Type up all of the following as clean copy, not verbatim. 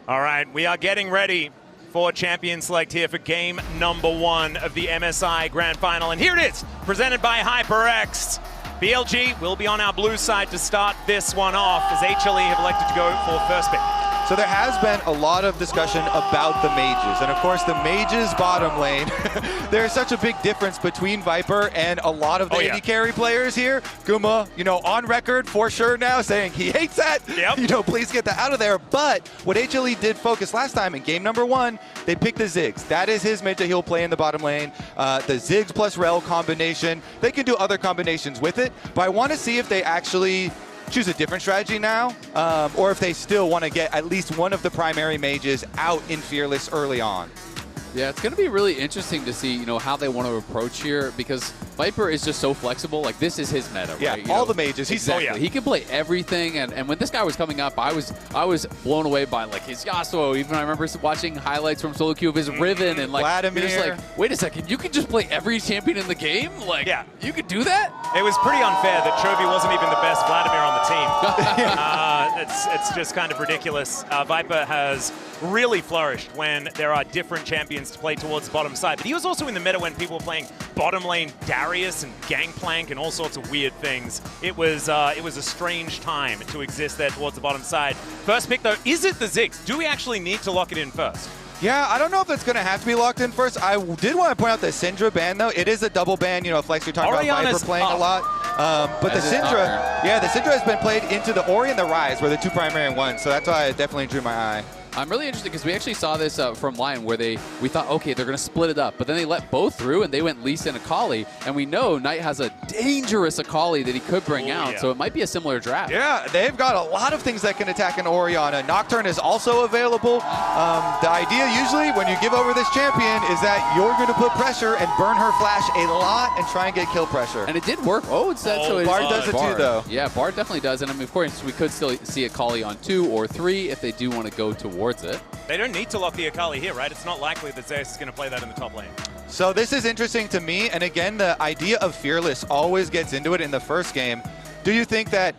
All right, we are getting ready for Champion Select here for game number 1 of the MSI Grand Final. And here it is, presented by HyperX. BLG will be on our blue side to start this one off as HLE have elected to go for first pick. So there has been a lot of discussion about the mages. And of course, the mages bottom lane, there's such a big difference between Viper and a lot of the AD carry players here. Guma, on record for sure now saying he hates that. Yep. Please get that out of there. But what HLE did focus last time in game number 1, they picked the Ziggs. That is his mid that he'll play in the bottom lane. The Ziggs plus Rel combination. They can do other combinations with it, but I want to see if they actually choose a different strategy now, or if they still want to get at least one of the primary mages out in Fearless early on. Yeah, it's going to be really interesting to see, how they want to approach here, because Viper is just so flexible. Like, this is his meta, yeah, right? All the mages. Exactly. He can play everything, and when this guy was coming up, I was blown away by his Yasuo. Even I remember watching highlights from solo queue of his Riven, and Vladimir. You're just like, wait a second, you can just play every champion in the game? Like, you could do that? It was pretty unfair that Chovy wasn't even the best Vladimir on the team. It's just kind of ridiculous. Viper has really flourished when there are different champions to play towards the bottom side. But he was also in the meta when people were playing bottom lane Darius and Gangplank and all sorts of weird things. It was a strange time to exist there towards the bottom side. First pick, though, is it the Ziggs? Do we actually need to lock it in first? Yeah, I don't know if it's going to have to be locked in first. I did want to point out the Syndra ban, though. It is a double ban. Flex, you're talking about Viper playing a lot. But the Syndra, the Syndra has been played into the Ori and the Ryze, were the 2 primary ones. So that's why it definitely drew my eye. I'm really interested because we actually saw this from Lion where we thought, okay, they're going to split it up. But then they let both through, and they went Lee Sin Akali. And we know Knight has a dangerous Akali that he could bring out, so it might be a similar draft. Yeah, they've got a lot of things that can attack an Orianna. Nocturne is also available. The idea usually when you give over this champion is that you're going to put pressure and burn her flash a lot and try and get kill pressure. And it did work. Bard does it too, though. Yeah, Bard definitely does. And I mean, of course, we could still see Akali on 2 or 3 if they do want to go towards it. They don't need to lock the Akali here, right? It's not likely that Zeus is going to play that in the top lane. So this is interesting to me, and again, the idea of Fearless always gets into it in the first game. Do you think that,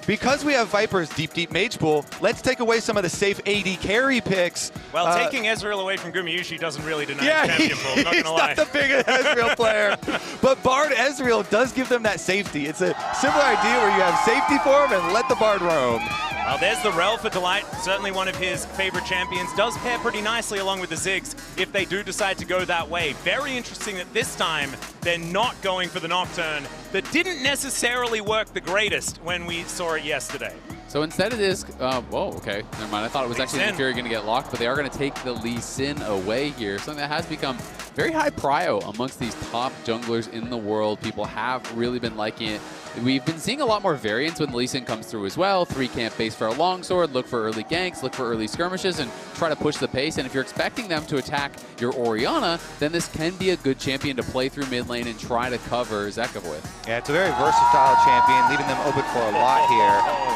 because we have Viper's deep mage pool, let's take away some of the safe AD carry picks? Well, taking Ezreal away from GUMAYUSI doesn't really deny the champion pool, not gonna lie. He's not the biggest Ezreal player. But Bard Ezreal does give them that safety. It's a similar idea where you have safety for him and let the Bard roam. Well, there's the Rel for Delight, certainly one of his favorite champions. Does pair pretty nicely along with the Ziggs if they do decide to go that way. Very interesting that this time they're not going for the Nocturne that didn't necessarily work the greatest when we saw it yesterday. So instead it is, okay, never mind. I thought it was actually Naafiri going to get locked, but they are going to take the Lee Sin away here. Something that has become very high prio amongst these top junglers in the world. People have really been liking it. We've been seeing a lot more variance when Lee Sin comes through as well. 3 camp base for a longsword, look for early ganks, look for early skirmishes, and try to push the pace. And if you're expecting them to attack your Orianna, then this can be a good champion to play through mid lane and try to cover Zeka with. Yeah, it's a very versatile champion, leaving them open for a lot here.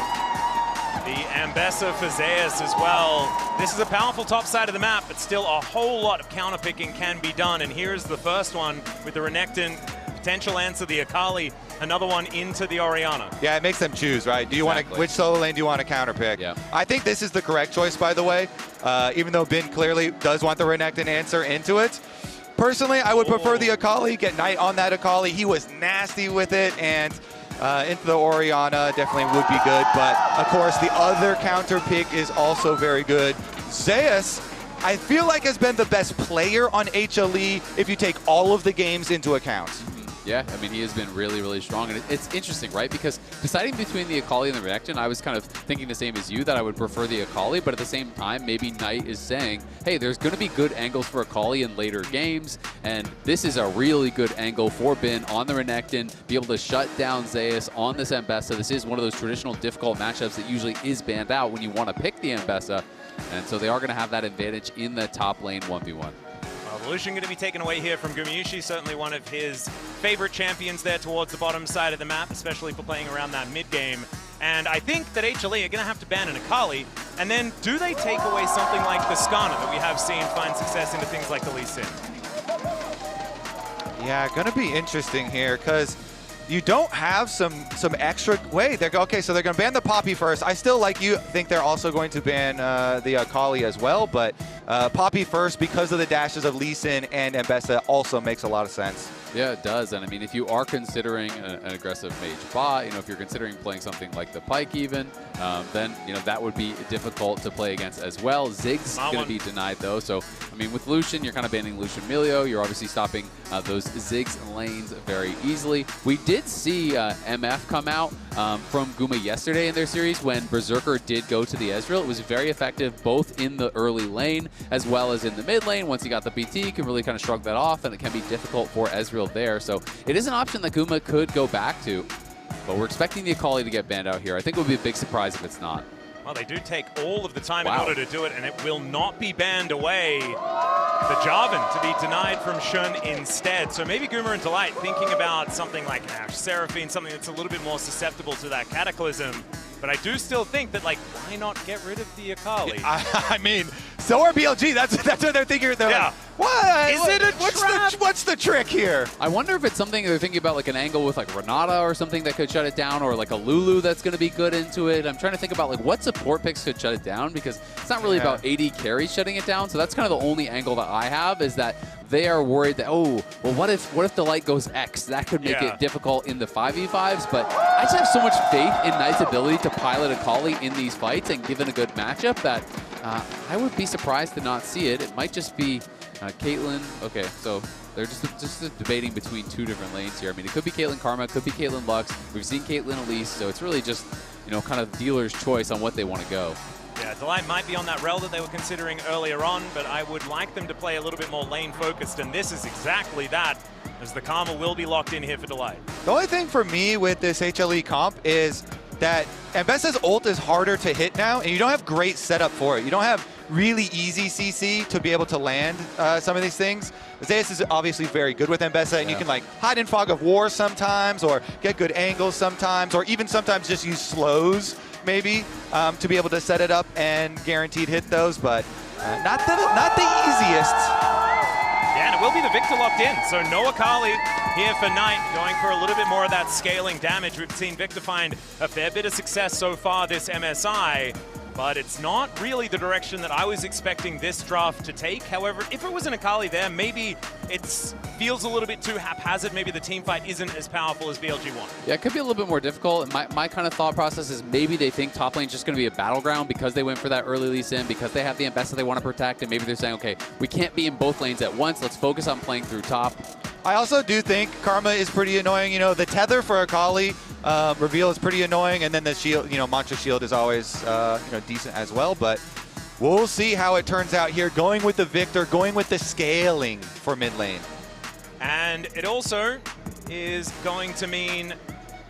The Ambessa for Zeus as well. This is a powerful top side of the map, but still a whole lot of counterpicking can be done. And here's the first one with the Renekton. Potential answer the Akali, another one into the Orianna. Yeah, it makes them choose, right? Do you want to, which solo lane do you want to counterpick? Yeah. I think this is the correct choice, by the way, even though Ben clearly does want the Renekton answer into it. Personally, I would prefer the Akali, get Knight on that Akali. He was nasty with it, and into the Orianna definitely would be good. But, of course, the other counter pick is also very good. Zeus, I feel like has been the best player on HLE if you take all of the games into account. Yeah, I mean, he has been really, really strong. And it's interesting, right? Because deciding between the Akali and the Renekton, I was kind of thinking the same as you, that I would prefer the Akali. But at the same time, maybe Knight is saying, hey, there's going to be good angles for Akali in later games. And this is a really good angle for Bin on the Renekton, be able to shut down Zeus on this Ambessa. This is one of those traditional difficult matchups that usually is banned out when you want to pick the Ambessa. And so they are going to have that advantage in the top lane 1v1. Evolution going to be taken away here from GUMAYUSI, certainly one of his favorite champions there towards the bottom side of the map, especially for playing around that mid game. And I think that HLE are going to have to ban an Akali, and then do they take away something like the Skana that we have seen find success into things like the Lee Sin? Yeah, going to be interesting here, because you don't have some extra way. They're okay, so they're going to ban the Poppy first. I still think they're also going to ban the Akali as well, but Poppy first because of the dashes of Lee Sin and Ambessa also makes a lot of sense. Yeah, it does. And I mean, if you are considering an aggressive mage bot, if you're considering playing something like the Pyke even, then, that would be difficult to play against as well. Zig's going to be denied though. So, I mean, with Lucian, you're kind of banning Lucian Milio. You're obviously stopping those Ziggs lanes very easily. We did see MF come out from Guma yesterday in their series when Berserker did go to the Ezreal. It was very effective both in the early lane as well as in the mid lane. Once you got the BT, you can really kind of shrug that off, and it can be difficult for Ezreal there. So it is an option that Guma could go back to, but we're expecting the Akali to get banned out here. I think it would be a big surprise if it's not. Well, they do take all of the time in order to do it, and it will not be banned away. The Jarvan to be denied from Shun instead. So maybe Guma and Delight thinking about something like Ash Seraphine, something that's a little bit more susceptible to that Cataclysm. But I do still think that, why not get rid of the Akali? I mean, so are BLG. That's what they're thinking. They're like, what? Is it a trap? What's the trick here? I wonder if it's something they're thinking about, like an angle with Renata or something that could shut it down, or like a Lulu that's going to be good into it. I'm trying to think about what support picks could shut it down, because it's not really about AD carry shutting it down. So that's kind of the only angle that I have, is that they are worried that, what if the light goes X? That could make it difficult in the 5v5s. But I just have so much faith in Knight's ability to pilot Akali in these fights, and given a good matchup, that I would be surprised to not see it. It might just be Caitlyn. Okay, so they're just debating between two different lanes here. I mean, it could be Caitlyn Karma, it could be Caitlyn Lux. We've seen Caitlyn Elise, so it's really just, kind of dealer's choice on what they want to go. Yeah, Delight might be on that rel that they were considering earlier on, but I would like them to play a little bit more lane-focused, and this is exactly that, as the Karma will be locked in here for Delight. The only thing for me with this HLE comp is that Ambessa's ult is harder to hit now, and you don't have great setup for it. You don't have really easy CC to be able to land some of these things. Zeus is obviously very good with Ambessa, and you can hide in Fog of War sometimes, or get good angles sometimes, or even sometimes just use slows maybe to be able to set it up and guaranteed hit those, but not the easiest. Yeah, and it will be the Viktor locked in, so no Akali here for Knight, going for a little bit more of that scaling damage. We've seen Viktor find a fair bit of success so far this MSI, but it's not really the direction that I was expecting this draft to take. However, if it was an Akali there, maybe it feels a little bit too haphazard. Maybe the team fight isn't as powerful as BLG wanted. Yeah, it could be a little bit more difficult. My kind of thought process is maybe they think top lane's just going to be a battleground because they went for that early Lee Sin, because they have the Ambessa they want to protect, and maybe they're saying, okay, we can't be in both lanes at once. Let's focus on playing through top. I also do think Karma is pretty annoying. The tether for Akali reveal is pretty annoying, and then the shield, Mantra shield is always, decent as well. But we'll see how it turns out here. Going with the Viktor, going with the scaling for mid lane. And it also is going to mean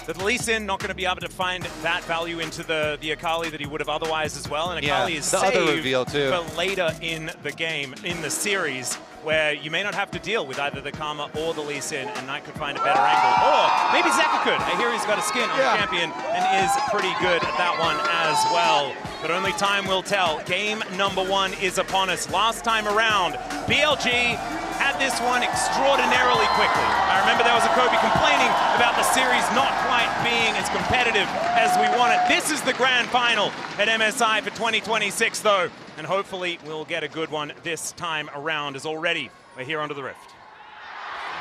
that Lee Sin not going to be able to find that value into the Akali that he would have otherwise as well. And Akali is saved other reveal too for later in the game, in the series, where you may not have to deal with either the Karma or the Lee Sin, and Knight could find a better angle. Or maybe Zeka could. I hear he's got a skin on the champion and is pretty good at that one as well. But only time will tell. Game number 1 is upon us. Last time around, BLG had this one extraordinarily quickly. I remember there was a Kobe complaining about the series not quite being as competitive as we wanted. This is the grand final at MSI for 2026 though, and hopefully we'll get a good one this time around, as already we're here under the Rift.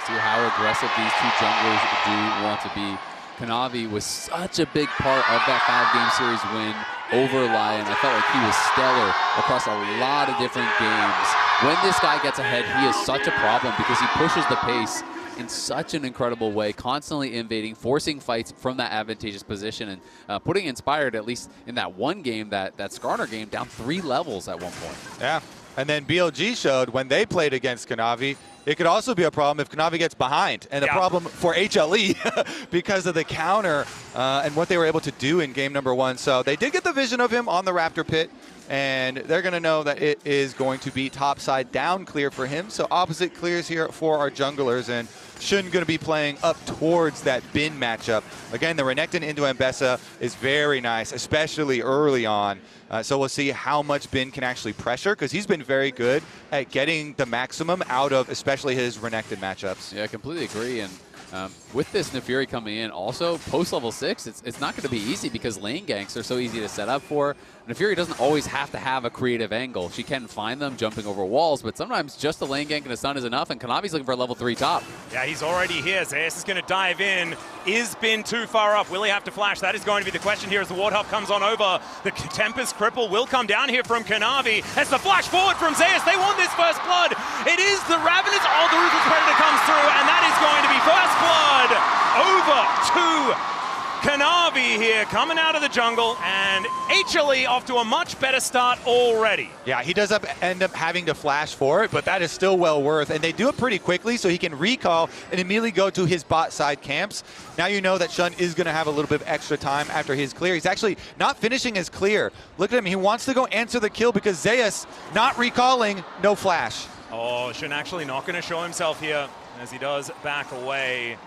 See how aggressive these two junglers do want to be. KANAVI was such a big part of that 5-game series win over Lion. I felt like he was stellar across a lot of different games. When this guy gets ahead, he is such a problem because he pushes the pace in such an incredible way, constantly invading, forcing fights from that advantageous position, and putting Inspired, at least in that one game, that Skarner game, down 3 levels at one point. Yeah, and then BLG showed when they played against KANAVI, it could also be a problem if KANAVI gets behind, and the problem for HLE because of the counter and what they were able to do in game number 1. So they did get the vision of him on the Raptor pit, and they're going to know that it is going to be topside down clear for him. So opposite clears here for our junglers, and Shun going to be playing up towards that bin matchup. Again, the Renekton into Ambessa is very nice, especially early on. So we'll see how much bin can actually pressure, because he's been very good at getting the maximum out of especially his Renekton matchups. Yeah, I completely agree. And With this Naafiri coming in, also post-level 6, it's not going to be easy because lane ganks are so easy to set up for. Naafiri doesn't always have to have a creative angle. She can find them jumping over walls, but sometimes just a lane gank and a stun is enough, and KANAVI's looking for a level 3 top. Yeah, he's already here. Zeus is going to dive in. Is Bin too far up? Will he have to flash? That is going to be the question here as the Warthog comes on over. The Tempest Cripple will come down here from KANAVI. As the flash forward from Zeus, they want this first blood. It is the Ravenous. Oh, the Ruthless Predator comes through, and that is going to be first blood over to KANAVI here, coming out of the jungle, and HLE off to a much better start already. Yeah, he does end up having to flash for it, but that is still well worth. And they do it pretty quickly, so he can recall and immediately go to his bot side camps. Now you know that Shun is going to have a little bit of extra time after his clear. He's actually not finishing his clear. Look at him. He wants to go answer the kill because Zeus not recalling, no flash. Oh, Shun actually not going to show himself here as he does back away.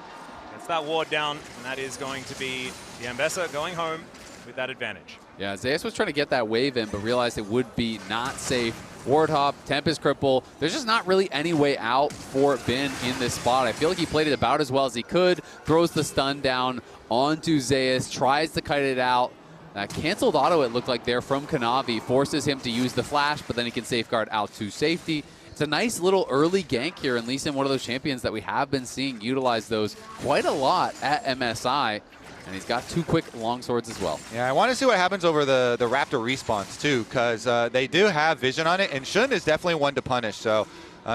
Gets that ward down, and that is going to be the Ambessa going home with that advantage. Yeah, Zeus was trying to get that wave in, but realized it would be not safe. Wardhop, Tempest Cripple, there's just not really any way out for Bin in this spot. I feel like he played it about as well as he could, throws the stun down onto Zeus, tries to kite it out. That canceled auto, it looked like there from KANAVI, forces him to use the flash, but then he can safeguard out to safety. It's a nice little early gank here, and Lee Sin, one of those champions that we have been seeing utilize those quite a lot at MSI. And he's got 2 quick long swords as well. Yeah, I want to see what happens over the Raptor respawns too, because they do have vision on it, and Shun is definitely one to punish. So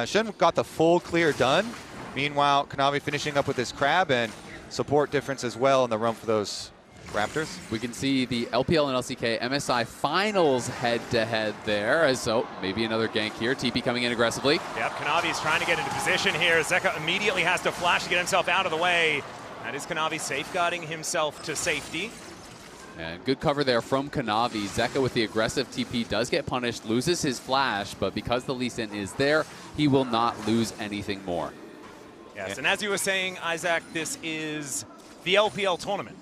Shun got the full clear done. Meanwhile, KANAVI finishing up with his crab and support difference as well in the run for those Raptors. We can see the LPL and LCK MSI finals head-to-head there. So maybe another gank here. TP coming in aggressively. Yep, KANAVI is trying to get into position here. Zeka immediately has to flash to get himself out of the way. That is KANAVI safeguarding himself to safety. And good cover there from KANAVI. Zeka with the aggressive TP does get punished, loses his flash, but because the Lee Sin is there, he will not lose anything more. Yes, and as you were saying, Isaac, this is the LPL tournament.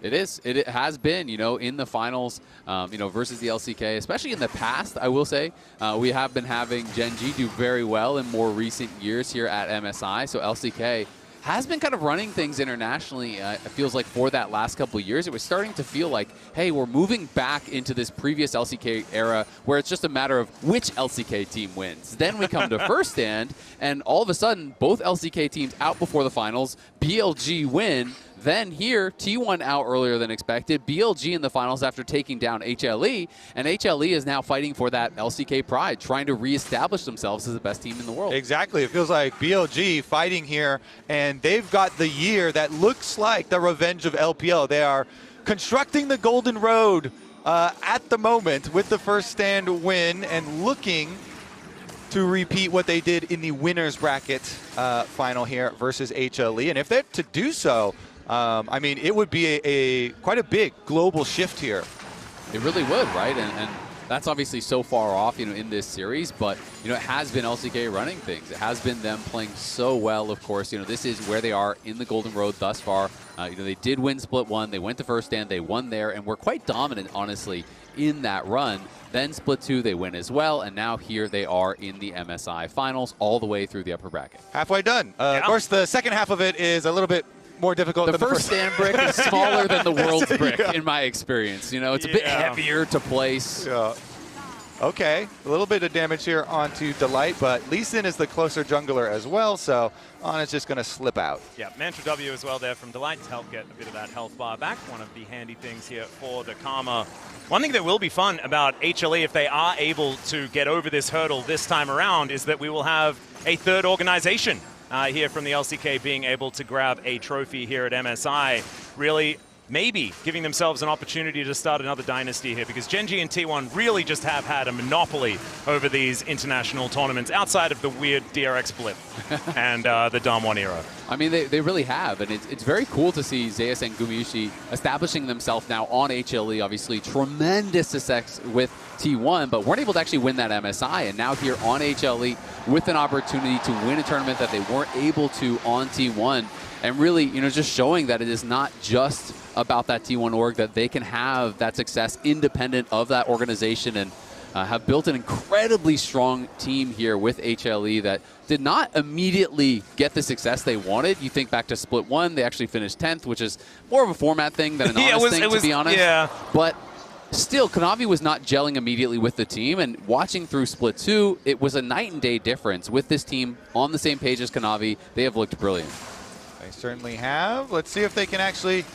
It is. It has been, you know, in the finals, you know, versus the LCK, especially in the past, I will say. We have been having Gen G do very well in more recent years here at MSI, so LCK has been kind of running things internationally. It feels like for that last couple of years, it was starting to feel like, hey, we're moving back into this previous LCK era where it's just a matter of which LCK team wins. Then we come to First Stand, and all of a sudden, both LCK teams out before the finals, BLG win. Then here, T1 out earlier than expected, BLG in the finals after taking down HLE, and HLE is now fighting for that LCK pride, trying to reestablish themselves as the best team in the world. Exactly. It feels like BLG fighting here, and they've got the year that looks like the revenge of LPL. They are constructing the Golden Road at the moment with the First Stand win and looking to repeat what they did in the winner's bracket final here versus HLE. And if they're to do so, I mean, it would be quite a big global shift here. It really would, right? And that's obviously so far off, you know, in this series, but, you know, it has been LCK running things. It has been them playing so well, of course. You know, this is where they are in the Golden Road thus far. You know, they did win Split 1. They went to First Stand. They won there, and were quite dominant, honestly, in that run. Then Split 2, they win as well, and now here they are in the MSI finals all the way through the upper bracket. Halfway done. Of course, the second half of it is a little bit more difficult the than first stand brick is smaller than the world's brick, in my experience. You know, it's a bit heavier to place. Yeah. Okay, a little bit of damage here onto Delight, but Lee Sin is the closer jungler as well, so Ana's just going to slip out. Yeah, Mantra W as well there from Delight to help get a bit of that health bar back. One of the handy things here for the Karma. One thing that will be fun about HLE, if they are able to get over this hurdle this time around, is that we will have a third organization here from the LCK being able to grab a trophy here at MSI. Really, maybe giving themselves an opportunity to start another dynasty here, because Gen G and T1 really just have had a monopoly over these international tournaments outside of the weird DRX blip and the Damwon era. I mean, they really have, and it's very cool to see Zeus and GUMAYUSI establishing themselves now on HLE. Obviously, tremendous success with T1, but weren't able to actually win that MSI, and now here on HLE with an opportunity to win a tournament that they weren't able to on T1, and really, you know, just showing that it is not just about that T1 org, that they can have that success independent of that organization. And have built an incredibly strong team here with HLE that did not immediately get the success they wanted. You think back to Split 1, they actually finished 10th, which is more of a format thing than an honest thing, to be honest. Yeah. But still, KANAVI was not gelling immediately with the team, and watching through Split 2, it was a night and day difference. With this team on the same page as KANAVI, they have looked brilliant. They certainly have. Let's see if they can actually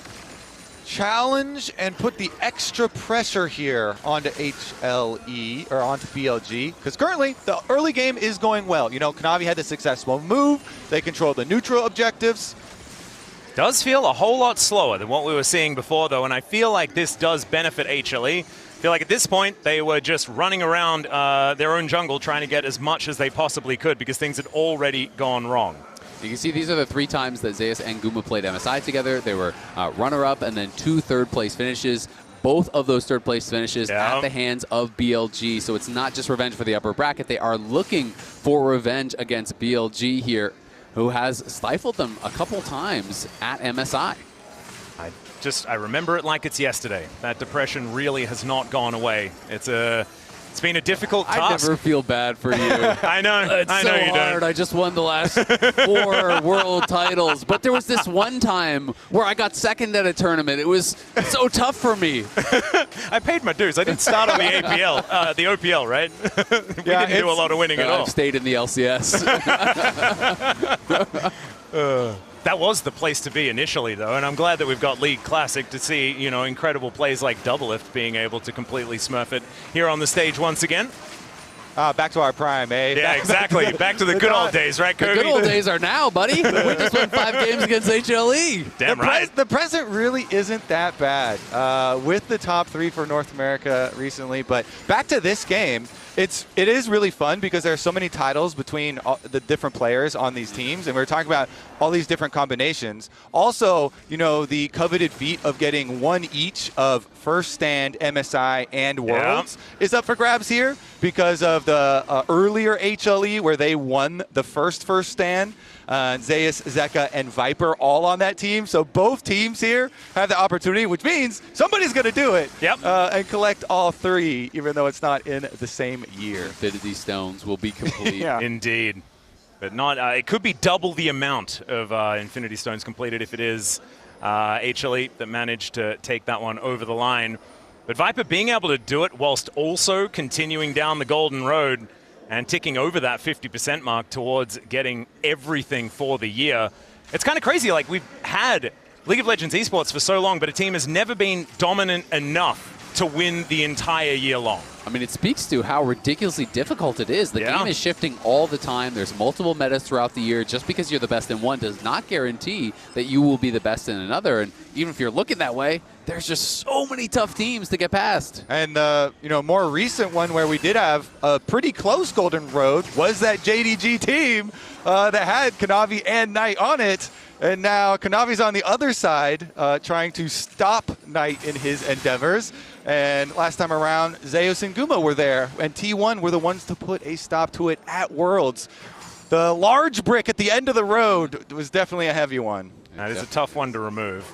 challenge and put the extra pressure here onto HLE, or onto BLG, because currently the early game is going well. You know, KANAVI had the successful move. They controlled the neutral objectives. Does feel a whole lot slower than what we were seeing before, though, and I feel like this does benefit HLE. I feel like at this point, they were just running around their own jungle trying to get as much as they possibly could because things had already gone wrong. You can see these are the 3 times that Zeus and Guma played MSI together. They were runner-up and then 2 third-place finishes. Both of those third-place finishes at the hands of BLG. So it's not just revenge for the upper bracket. They are looking for revenge against BLG here, who has stifled them a couple times at MSI. I remember it like it's yesterday. That depression really has not gone away. It's been a difficult task. I never feel bad for you. I know. It's I know so you hard. don't. I just won the last 4 world titles. But there was this one time where I got second at a tournament. It was so tough for me. I paid my dues. I didn't start on the APL, the OPL, right? We didn't do a lot of winning at all. I've stayed in the LCS. That was the place to be initially, though, and I'm glad that we've got League Classic to see, you know, incredible plays like Doublelift being able to completely smurf it here on the stage once again. Back to our prime, eh? Yeah, exactly. Back to the good old days, right, Kobe? The good old days are now, buddy. We just won 5 games against HLE. Damn right. The present really isn't that bad with the top 3 for North America recently. But back to this game, it is really fun because there are so many titles between the different players on these teams, and we're talking about all these different combinations. Also, you know, the coveted feat of getting 1 each of First Stand, MSI, and Worlds is up for grabs here because of the earlier HLE where they won the first Stand. Zeus, Zeka, and Viper all on that team. So both teams here have the opportunity, which means somebody's going to do it and collect all 3, even though it's not in the same year. Infinity Stones will be complete. Indeed. But not. It could be double the amount of Infinity Stones completed if it is HLE that managed to take that one over the line. But Viper being able to do it whilst also continuing down the golden road and ticking over that 50% mark towards getting everything for the year. It's kind of crazy. Like, we've had League of Legends Esports for so long, but a team has never been dominant enough to win the entire year long. I mean, it speaks to how ridiculously difficult it is. The game is shifting all the time. There's multiple metas throughout the year. Just because you're the best in one does not guarantee that you will be the best in another. And even if you're looking that way, there's just so many tough teams to get past. And, you know, more recent one where we did have a pretty close golden road was that JDG team that had KANAVI and Knight on it. And now KANAVI's on the other side trying to stop Knight in his endeavors. And last time around, Zeus and Guma were there, and T1 were the ones to put a stop to it at Worlds. The large brick at the end of the road was definitely a heavy one. That is a tough one to remove.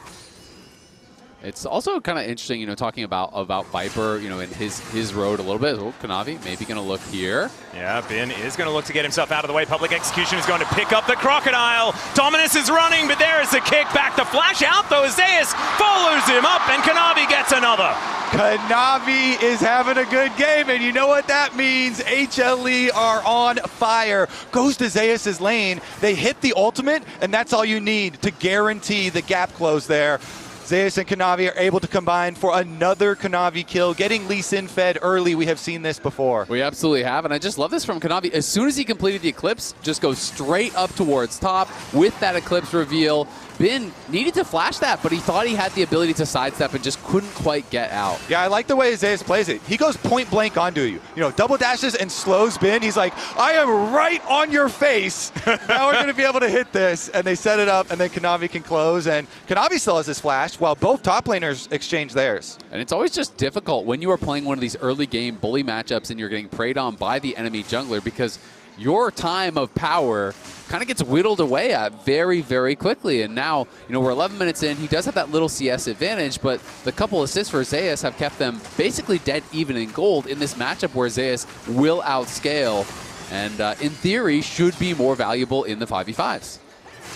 It's also kind of interesting, you know, talking about Viper, you know, in his road a little bit. Oh, KANAVI maybe going to look here. Yeah, Ben is going to look to get himself out of the way. Public Execution is going to pick up the Crocodile. Dominus is running, but there is the kick back. The flash out, though. Zeus follows him up, and KANAVI gets another. KANAVI is having a good game, and you know what that means. HLE are on fire. Goes to Zeus's lane. They hit the ultimate, and that's all you need to guarantee the gap close there. Zeus and KANAVI are able to combine for another KANAVI kill, getting Lee Sin fed early. We have seen this before. We absolutely have, and I just love this from KANAVI. As soon as he completed the Eclipse, just goes straight up towards top with that Eclipse reveal. Bin needed to flash that, but he thought he had the ability to sidestep and just couldn't quite get out. Yeah, I like the way Zeus plays it. He goes point blank onto you. You know, double dashes and slows Bin. He's like, I am right on your face. Now we're going to be able to hit this. And they set it up, and then KANAVI can close. And KANAVI still has his flash, while both top laners exchange theirs. And it's always just difficult when you are playing one of these early game bully matchups and you're getting preyed on by the enemy jungler, because your time of power kind of gets whittled away at very, very quickly. And now, we're 11 minutes in. He does have that little CS advantage, but the couple assists for Zeus have kept them basically dead even in gold in this matchup where Zeus will outscale and, in theory, should be more valuable in the 5v5s.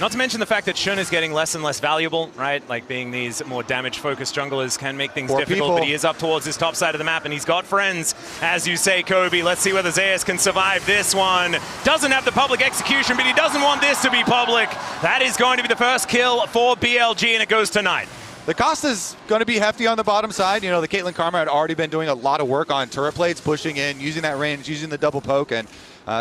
Not to mention the fact that Shun is getting less and less valuable, right? Like being these more damage-focused junglers can make things difficult, but he is up towards his top side of the map, and he's got friends, as you say, Kobe. Let's see whether Zeus can survive this one. Doesn't have the public execution, but he doesn't want this to be public. That is going to be the first kill for BLG, and it goes to Knight. The cost is going to be hefty on the bottom side. The Caitlyn Karma had already been doing a lot of work on turret plates, pushing in, using that range, using the double poke, and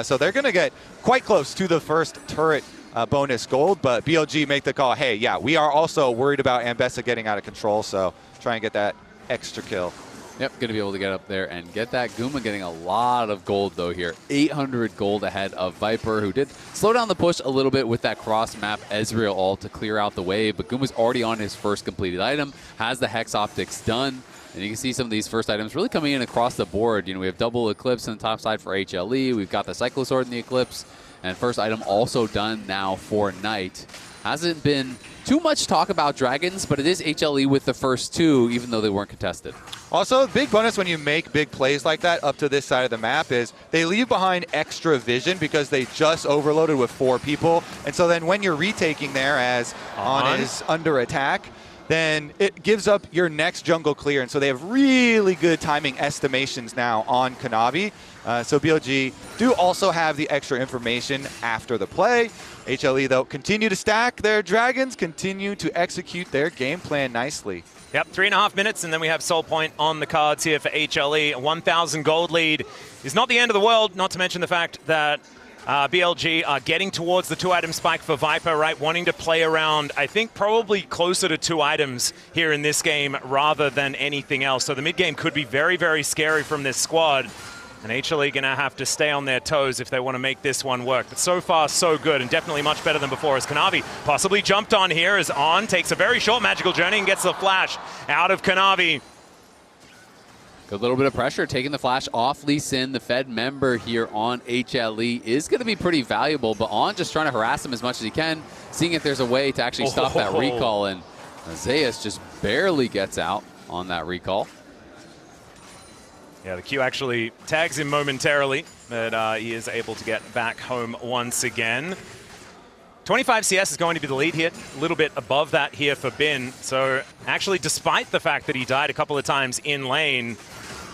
so they're going to get quite close to the first turret bonus gold, but BLG make the call, hey, yeah, we are also worried about Ambessa getting out of control, so try and get that extra kill. Yep, going to be able to get up there and get that. Guma getting a lot of gold, though, here. 800 gold ahead of Viper, who did slow down the push a little bit with that cross-map Ezreal ult to clear out the wave, but Guma's already on his first completed item, has the Hex Optics done, and you can see some of these first items really coming in across the board. We have double Eclipse on the top side for HLE, we've got the Cyclosword in the Eclipse, and first item also done now for Knight. Hasn't been too much talk about Dragons, but it is HLE with the first two, even though they weren't contested. Also, big bonus when you make big plays like that up to this side of the map is they leave behind extra vision because they just overloaded with 4 people. And so then when you're retaking there as On is under attack, then it gives up your next jungle clear. And so they have really good timing estimations now on KANAVI. So BLG do also have the extra information after the play. HLE, though, continue to stack their dragons, continue to execute their game plan nicely. Yep, 3.5 minutes, and then we have Soul Point on the cards here for HLE. A 1,000 gold lead is not the end of the world, not to mention the fact that BLG are getting towards the 2-item spike for Viper, right? Wanting to play around, I think, probably closer to 2 items here in this game rather than anything else. So the mid-game could be very, very scary from this squad. And HLE going to have to stay on their toes if they want to make this one work. But so far, so good, and definitely much better than before, as KANAVI possibly jumped on here as On takes a very short magical journey and gets the flash out of KANAVI. Good little bit of pressure, taking the flash off Lee Sin. The Fed member here on HLE is going to be pretty valuable, but On just trying to harass him as much as he can, seeing if there's a way to actually stop that recall, and Zeus just barely gets out on that recall. Yeah, the Q actually tags him momentarily, but he is able to get back home once again. 25 CS is going to be the lead here, a little bit above that here for Bin. So actually, despite the fact that he died a couple of times in lane,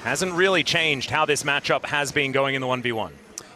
hasn't really changed how this matchup has been going in the 1v1.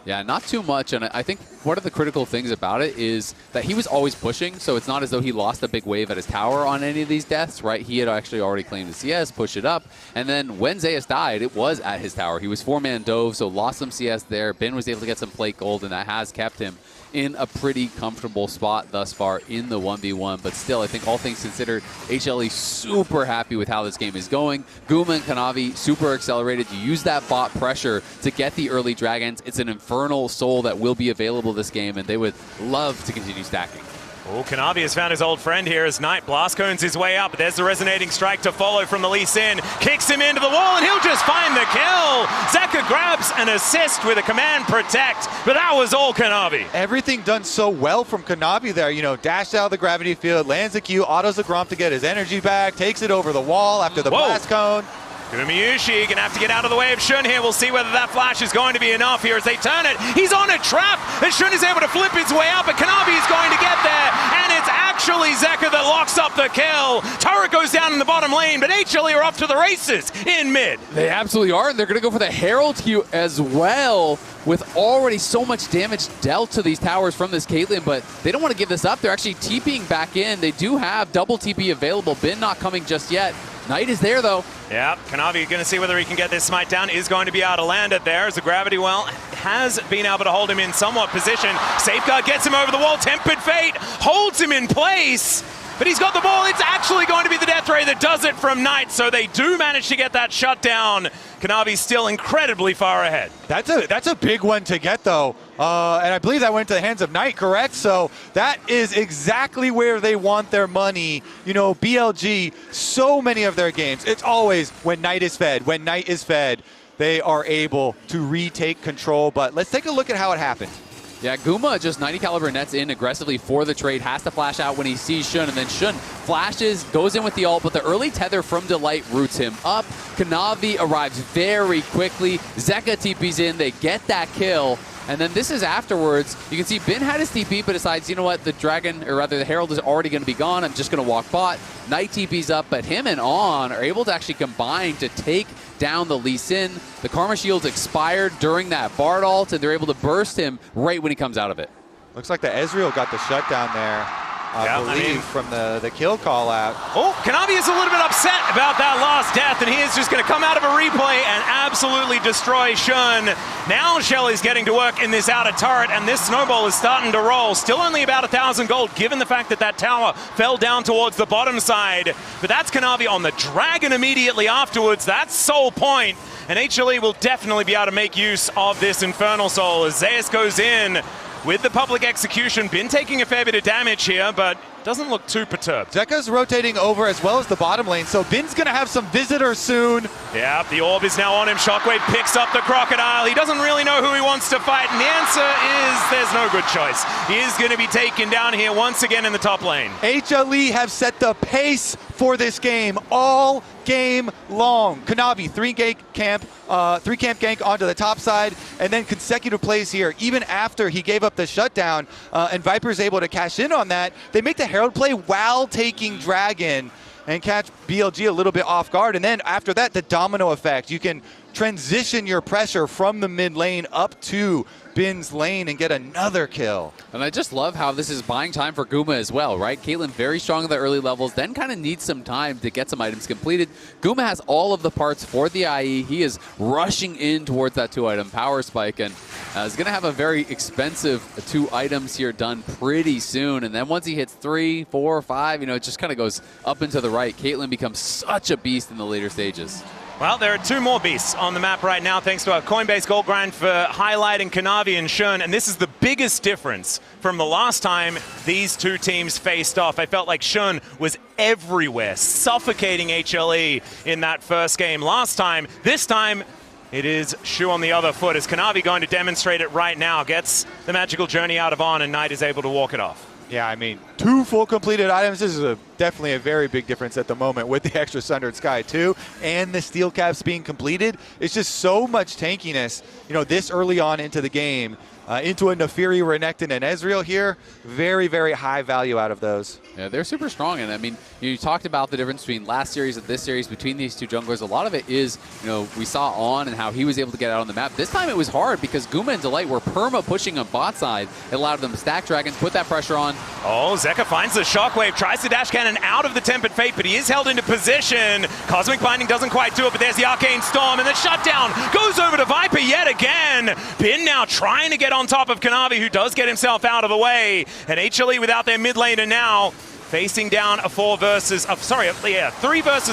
Yeah, not too much, and I think one of the critical things about it is that he was always pushing, so it's not as though he lost a big wave at his tower on any of these deaths, right? He had actually already claimed the CS, pushed it up, and then when Zeus died, it was at his tower. He was 4-man dove, so lost some CS there. Ben was able to get some plate gold, and that has kept him in a pretty comfortable spot thus far in the 1v1, but still, I think all things considered, HLE super happy with how this game is going. Guma and KANAVI super accelerated. You use that bot pressure to get the early dragons. It's an infernal soul that will be available this game, and they would love to continue stacking. Oh, KANAVI has found his old friend here as Knight blast cones his way up. There's the resonating strike to follow from the Lee Sin. Kicks him into the wall, and he'll just find the kill. Zeka grabs an assist with a command protect, but that was all KANAVI. Everything done so well from KANAVI there. Dashed out of the gravity field, lands a Q, autos the Gromp to get his energy back, takes it over the wall after the blast cone. GUMAYUSI gonna have to get out of the way of Shun here. We'll see whether that flash is going to be enough here as they turn it. He's on a trap, and Shun is able to flip his way out, but KANAVI is going to get there, and it's actually Zeka that locks up the kill. Turret goes down in the bottom lane, but HLE are off to the races in mid. They absolutely are, and they're gonna go for the Herald Q as well, with already so much damage dealt to these towers from this Caitlyn, but they don't want to give this up. They're actually TPing back in. They do have double TP available. Bin not coming just yet. Knight is there, though. Yeah, KANAVI going to see whether he can get this smite down. Is going to be able to land it there as the gravity well has been able to hold him in somewhat position. Safeguard gets him over the wall. Tempered Fate holds him in place, but he's got the ball. It's actually going to be the Death Ray that does it from Knight, so they do manage to get that shutdown. KANAVI's still incredibly far ahead. That's a big one to get, though. And I believe that went to the hands of Knight, correct? So that is exactly where they want their money. BLG, so many of their games, it's always when Knight is fed, they are able to retake control. But let's take a look at how it happened. Yeah, Guma just 90 caliber nets in aggressively for the trade, has to flash out when he sees Shun, and then Shun flashes, goes in with the ult, but the early tether from Delight roots him up. KANAVI arrives very quickly. Zeka TP's in, they get that kill. And then this is afterwards. You can see Bin had his TP, but decides, you know what, the Dragon, or rather the Herald is already going to be gone. I'm just going to walk bot. Knight TP's up, but him and On are able to actually combine to take down the Lee Sin. The Karma Shield's expired during that Bard ult, and they're able to burst him right when he comes out of it. Looks like the Ezreal got the shutdown there. I believe from the kill call out. Oh, KANAVI is a little bit upset about that last death, and he is just going to come out of a replay and absolutely destroy Shun. Now Shelly's getting to work in this outer turret, and this snowball is starting to roll. Still only about 1,000 gold, given the fact that that tower fell down towards the bottom side. But that's KANAVI on the Dragon immediately afterwards. That's Soul Point, and HLE will definitely be able to make use of this Infernal Soul as Zeus goes in with the public execution. Been taking a fair bit of damage here, but doesn't look too perturbed. Zeka's rotating over as well as the bottom lane, so Bin's going to have some visitors soon. Yeah, the orb is now on him. Shockwave picks up the Crocodile. He doesn't really know who he wants to fight, and the answer is there's no good choice. He is going to be taken down here once again in the top lane. HLE have set the pace for this game all game long. KANAVI, three camp gank onto the top side, and then consecutive plays here. Even after he gave up the shutdown, and Viper's able to cash in on that, they make the Herald play while taking Dragon and catch BLG a little bit off guard. And then after that, the domino effect. You can transition your pressure from the mid lane up to Bin's lane and get another kill. And I just love how this is buying time for Guma as well, right? Caitlyn very strong at the early levels, then kind of needs some time to get some items completed. Guma has all of the parts for the IE. He is rushing in towards that 2-item power spike, and is going to have a very expensive 2 items here done pretty soon. And then once he hits 3, 4, 5, you know, it just kind of goes up and to the right. Caitlyn becomes such a beast in the later stages. Well, there are 2 more beasts on the map right now, thanks to our Coinbase Gold Grind for highlighting KANAVI and Shun. And this is the biggest difference from the last time these 2 teams faced off. I felt like Shun was everywhere, suffocating HLE in that first game last time. This time, it is shoe on the other foot. Is KANAVI going to demonstrate it right now? Gets the magical journey out of On, and Knight is able to walk it off. Yeah, I mean, 2 full completed items. This is definitely a very big difference at the moment with the extra Sundered Sky too, and the steel caps being completed. It's just so much tankiness, you know, this early on into the game. Into a Naafiri, Renekton, and Ezreal here. Very, very high value out of those. Yeah, they're super strong. And I mean, you talked about the difference between last series and this series between these 2 junglers. A lot of it is, you know, we saw On and how he was able to get out on the map. This time it was hard because Guma and Delight were perma pushing on bot side. It allowed them to stack Dragon, put that pressure on. Oh, Zeka finds the Shockwave, tries to dash cannon out of the Tempered Fate, but he is held into position. Cosmic Binding doesn't quite do it, but there's the Arcane Storm, and the shutdown goes over to Viper yet again. Bin now trying to get on top of KANAVI, who does get himself out of the way, and HLE without their mid laner now facing down a 3 versus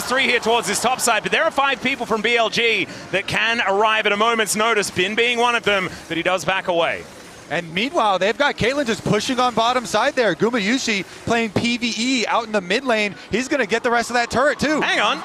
3 here towards this top side, but there are 5 people from BLG that can arrive at a moment's notice, Bin being one of them, but he does back away. And meanwhile, they've got Caitlyn just pushing on bottom side there. GUMAYUSI playing PvE out in the mid lane. He's going to get the rest of that turret too. Hang on.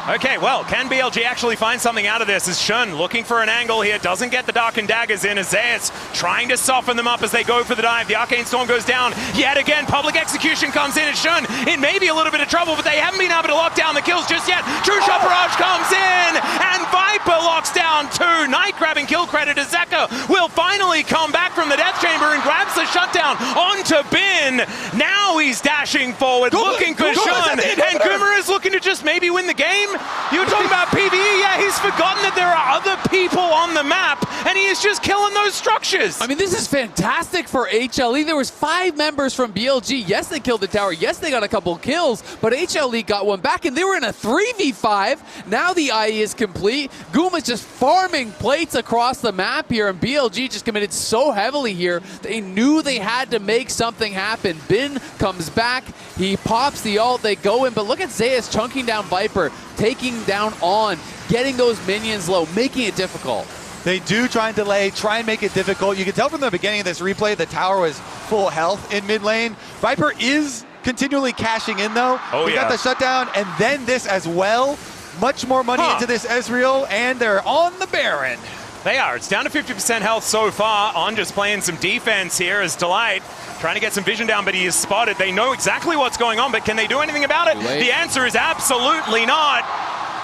Okay, well, can BLG actually find something out of this? As Shun looking for an angle here, doesn't get the Darkened Daggers in. As Zeus trying to soften them up as they go for the dive. The Arcane Storm goes down yet again. Public Execution comes in, and Shun in maybe a little bit of trouble, but they haven't been able to lock down the kills just yet. True Shot Barrage comes in, and Viper locks down 2. Knight grabbing kill credit as Zeka will finally come back from the Death Chamber and grabs the shutdown onto Bin. Now he's dashing forward, looking for Shun, and Guma is looking to just maybe win the game. You were talking about PvE, yeah, he's forgotten that there are other people on the map, and he is just killing those structures. I mean, this is fantastic for HLE. There was 5 members from BLG. Yes, they killed the tower. Yes, they got a couple kills, but HLE got one back, and they were in a 3v5. Now the IE is complete. Guma's just farming plates across the map here, and BLG just committed so heavily here. They knew they had to make something happen. Bin comes back. He pops the ult. They go in, but look at Zeus chunking down Viper, taking down On, getting those minions low, making it difficult. They do try and delay, try and make it difficult. You can tell from the beginning of this replay, the tower was full health in mid lane. Viper is continually cashing in though. Oh, we got the shutdown and then this as well. much more money into this Ezreal, and they're on the Baron. They are. It's down to 50% health so far. On just playing some defense here as Delight trying to get some vision down, but he is spotted. They know exactly what's going on, but can they do anything about it? The answer is absolutely not.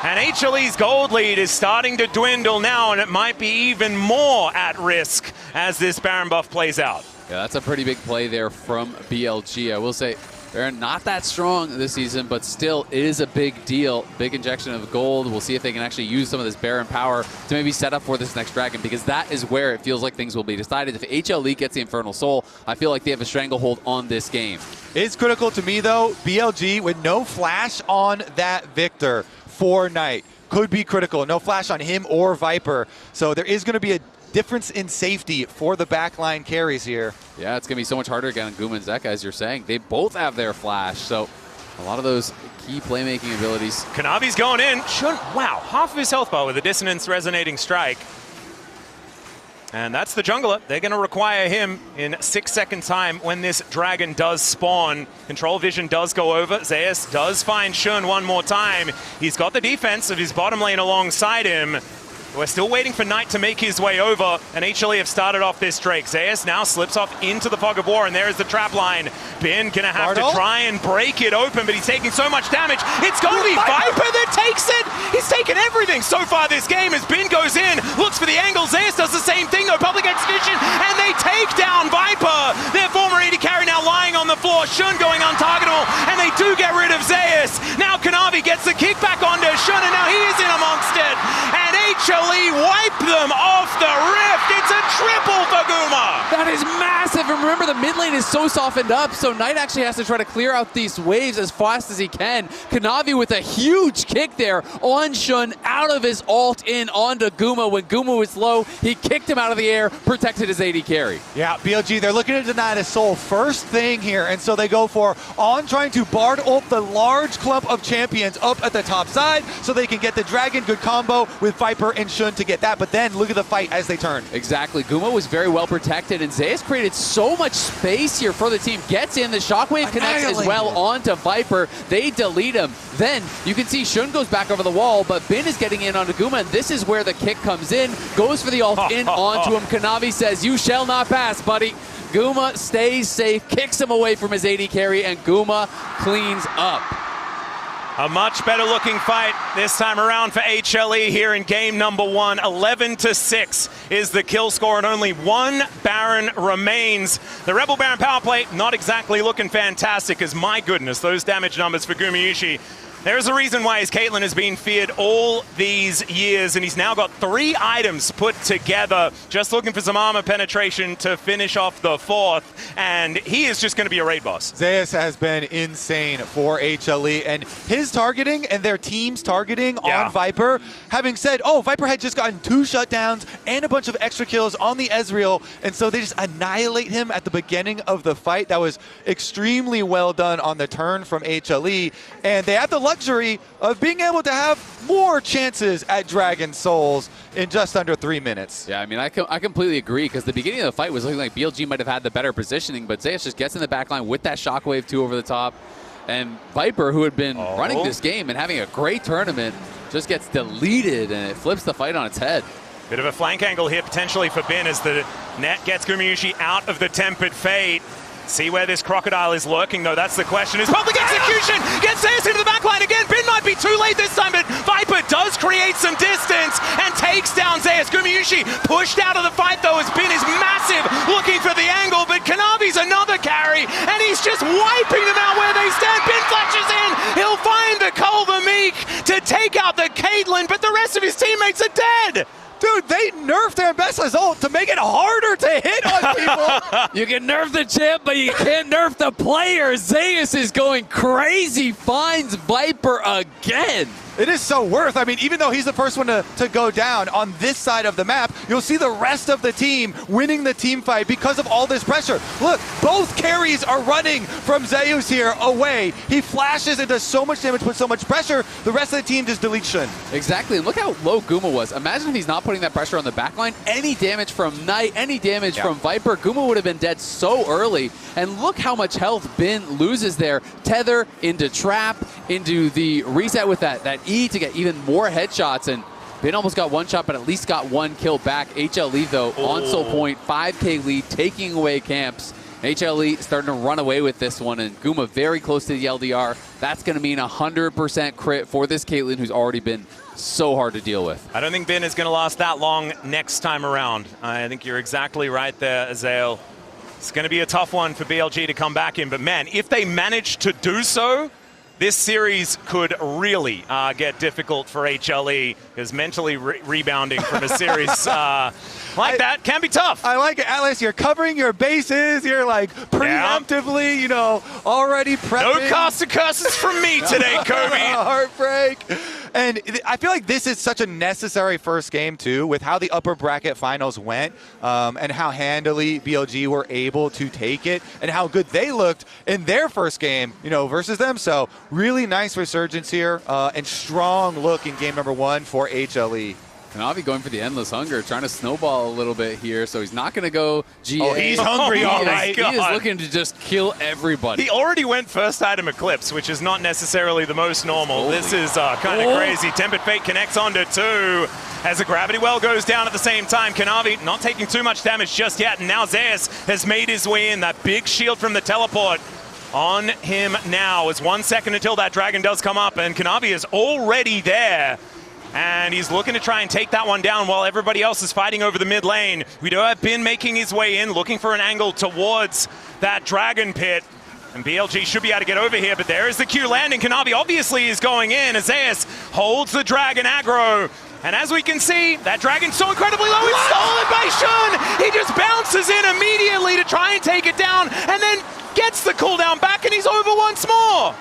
And HLE's gold lead is starting to dwindle now, and it might be even more at risk as this Baron buff plays out. Yeah, that's a pretty big play there from BLG. I will say they're not that strong this season, but still it is a big deal. Big injection of gold. We'll see if they can actually use some of this Baron power to maybe set up for this next dragon, because that is where it feels like things will be decided. If HLE gets the Infernal Soul, I feel like they have a stranglehold on this game. It's critical to me, though. BLG with no flash on that Viktor for Knight could be critical. No flash on him or Viper. So there is going to be a difference in safety for the backline carries here. Yeah, it's going to be so much harder again on Guma and Zeka, as you're saying. They both have their flash, so a lot of those key playmaking abilities. KANAVI's going in. Wow, half of his health bar with a Dissonance Resonating Strike. And that's the jungler. They're going to require him in 6-second time when this dragon does spawn. Control vision does go over. Zeus does find Shun one more time. He's got the defense of his bottom lane alongside him. We're still waiting for Knight to make his way over, and HLE have started off this Drake. Zeus now slips off into the fog of war, and there's the trap line. Bin gonna have to try and break it open, but he's taking so much damage. It's gonna be Viper that takes it! He's taken everything so far this game as Bin goes in, looks for the angle. Zeus does the same thing, though. Public execution, and they take down Viper! Their former AD carry now lying on the floor. Shun going untargetable, and they do get rid of Zeus. Now KANAVI gets the kickback onto Shun, and now he is in amongst it. And HLE wipe them off the rift. It's a triple for Guma. That is massive. And remember, the mid lane is so softened up, so Knight actually has to try to clear out these waves as fast as he can. KANAVI with a huge kick there on Shun, out of his ult in onto Guma. When Guma was low, he kicked him out of the air, protected his AD carry. Yeah, BLG, they're looking to deny his soul first thing here, and so they go for on trying to Bard ult the large clump of champions up at the top side so they can get the dragon. Good combo with Viper and Shun to get that, but then look at the fight as they turn. Exactly. Guma was very well protected, and Zeus created so much space here for the team. Gets in, the shockwave connects as well onto Viper. They delete him. Then you can see Shun goes back over the wall, but Bin is getting in onto Guma, and this is where the kick comes in. Goes for the ult in onto him. KANAVI says, "You shall not pass, buddy." Guma stays safe, kicks him away from his AD carry, and Guma cleans up. A much better looking fight this time around for HLE here in game number 1. 11-6 is the kill score, and only one Baron remains. The Rebel Baron power play not exactly looking fantastic, as my goodness, those damage numbers for GUMAYUSI. There's a reason why his Caitlyn has been feared all these years, and he's now got 3 items put together, just looking for some armor penetration to finish off the 4th, and he is just going to be a raid boss. Zeus has been insane for HLE, and his targeting and their team's targeting on Viper, having said, oh, Viper had just gotten 2 shutdowns and a bunch of extra kills on the Ezreal, and so they just annihilate him at the beginning of the fight. That was extremely well done on the turn from HLE, and they have the luxury of being able to have more chances at Dragon Souls in just under 3 minutes. Yeah, I mean, I completely agree, because the beginning of the fight was looking like BLG might have had the better positioning, but Zeus just gets in the backline with that shockwave 2 over the top, and Viper, who had been running this game and having a great tournament, just gets deleted, and it flips the fight on its head. Bit of a flank angle here potentially for Bin as the net gets GUMAYUSI out of the Tempered Fate. See where this crocodile is lurking, though. That's the question. His public execution gets Zeus into the backline again. Bin might be too late this time, but Viper does create some distance and takes down Zeus. GUMAYUSI pushed out of the fight, though, as Bin is massive, looking for the angle, but KANAVI's another carry, and he's just wiping them out where they stand. Bin flashes in. He'll find the Culver Meek to take out the Caitlyn, but the rest of his teammates are dead. Dude, they nerfed Ambessa's ult to make it harder to hit on people. You can nerf the champ, but you can't nerf the player. Zeus is going crazy, finds Viper again. It is so worth. I mean, even though he's the first one to go down on this side of the map, you'll see the rest of the team winning the team fight because of all this pressure. Look, both carries are running from Zeus here away. He flashes and does so much damage, puts so much pressure, the rest of the team just deletes Shun. Exactly, and look how low Guma was. Imagine if he's not putting that pressure on the backline. Any damage from Knight, any damage from Viper, Guma would have been dead so early. And look how much health Bin loses there. Tether into trap, into the reset with that E to get even more headshots, and Bin almost got one shot, but at least got one kill back. HLE, though, on soul point, 5K lead, taking away camps. HLE starting to run away with this one, and Guma very close to the LDR. That's going to mean 100% crit for this Caitlyn, who's already been so hard to deal with. I don't think Bin is going to last that long next time around. I think you're exactly right there, Ezreal. It's going to be a tough one for BLG to come back in, but man, if they manage to do so, this series could really get difficult for HLE, because mentally rebounding from a series like that can be tough. I like it, Atlas. You're covering your bases. You're like preemptively, you know, already prepping. No caster curses from me today, Kobe. Heartbreak. And I feel like this is such a necessary first game, too, with how the upper bracket finals went and how handily BLG were able to take it and how good they looked in their first game, you know, versus them. So really nice resurgence here and strong look in game number 1 for HLE. KANAVI going for the endless hunger, trying to snowball a little bit here, so he's not going to go GA. Oh, he's hungry, all right. He is looking to just kill everybody. He already went first item Eclipse, which is not necessarily the most normal. This is kind of crazy. Tempered Fate connects onto 2 as the Gravity Well goes down at the same time. KANAVI not taking too much damage just yet, and now Zeus has made his way in. That big shield from the teleport on him now. It's 1 second until that dragon does come up, and KANAVI is already there. And he's looking to try and take that one down while everybody else is fighting over the mid lane. We do have Bin making his way in, looking for an angle towards that dragon pit. And BLG should be able to get over here, but there is the Q landing. KANAVI obviously is going in. Zeus holds the dragon aggro. And as we can see, that dragon's so incredibly low, it's stolen by Shun! He just bounces in immediately to try and take it down, and then gets the cooldown back, and he's over once more!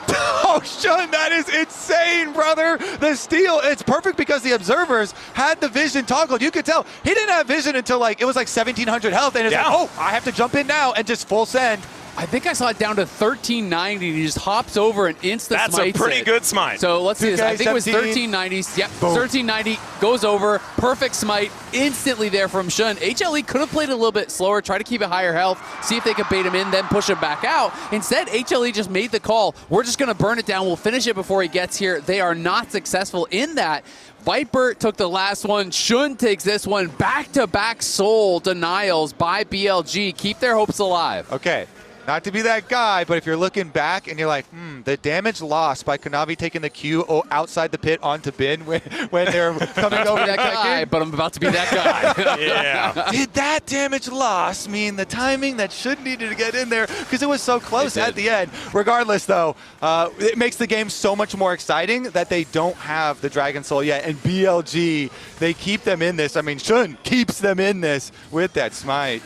Oh, Shun, that is insane, brother! The steal, it's perfect because the observers had the vision toggled. You could tell he didn't have vision until like, it was like 1,700 health, and it's like, oh, I have to jump in now, and just full send. I think I saw it down to 1390, and he just hops over and insta-smites it. That's a pretty good smite. So let's see this. I think it was 1390. Yep, boom. 1390 goes over. Perfect smite instantly there from Shun. HLE could have played a little bit slower, try to keep a higher health, see if they could bait him in, then push him back out. Instead, HLE just made the call. We're just going to burn it down. We'll finish it before he gets here. They are not successful in that. Viper took the last one. Shun takes this one. Back-to-back soul denials by BLG. Keep their hopes alive. Okay. Not to be that guy, but if you're looking back and you're like, the damage lost by KANAVI taking the Q outside the pit onto Bin when they're coming over that guy, but I'm about to be that guy. Yeah. Did that damage loss mean the timing that Shun needed to get in there? Because it was so close at the end. Regardless, though, it makes the game so much more exciting that they don't have the Dragon Soul yet. And BLG, they keep them in this. I mean, Shun keeps them in this with that smite.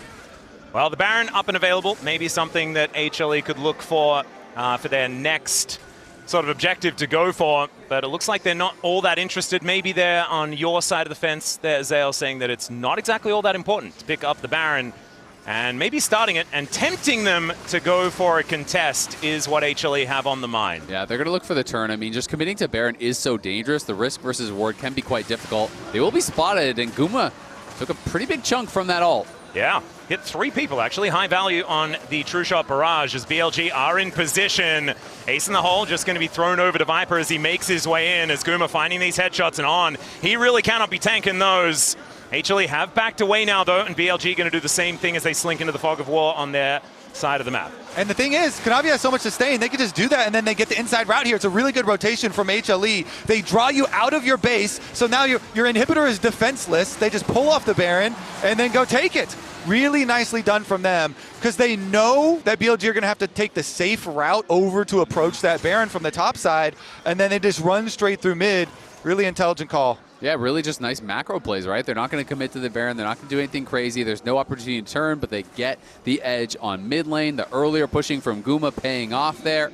Well, the Baron up and available, maybe something that HLE could look for their next sort of objective to go for, but it looks like they're not all that interested. Maybe they're on your side of the fence. There's Ezreal saying that it's not exactly all that important to pick up the Baron, and maybe starting it and tempting them to go for a contest is what HLE have on the mind. Yeah, they're going to look for the turn. I mean, just committing to Baron is so dangerous. The risk versus reward can be quite difficult. They will be spotted, and Guma took a pretty big chunk from that ult. Yeah, hit 3 people actually. High value on the True Shot Barrage as BLG are in position. Ace in the hole just going to be thrown over to Viper as he makes his way in, as Guma finding these headshots and on. He really cannot be tanking those. HLE have backed away now though, and BLG going to do the same thing as they slink into the fog of war on their side of the map. And the thing is, KANAVI has so much sustain, they can just do that and then they get the inside route here. It's a really good rotation from HLE. They draw you out of your base, so now your inhibitor is defenseless. They just pull off the Baron and then go take it. Really nicely done from them, because they know that BLG are going to have to take the safe route over to approach that Baron from the top side, and then they just run straight through mid. Really intelligent call. Yeah, really just nice macro plays, right? They're not going to commit to the Baron. They're not going to do anything crazy. There's no opportunity to turn, but they get the edge on mid lane. The earlier pushing from Guma paying off there.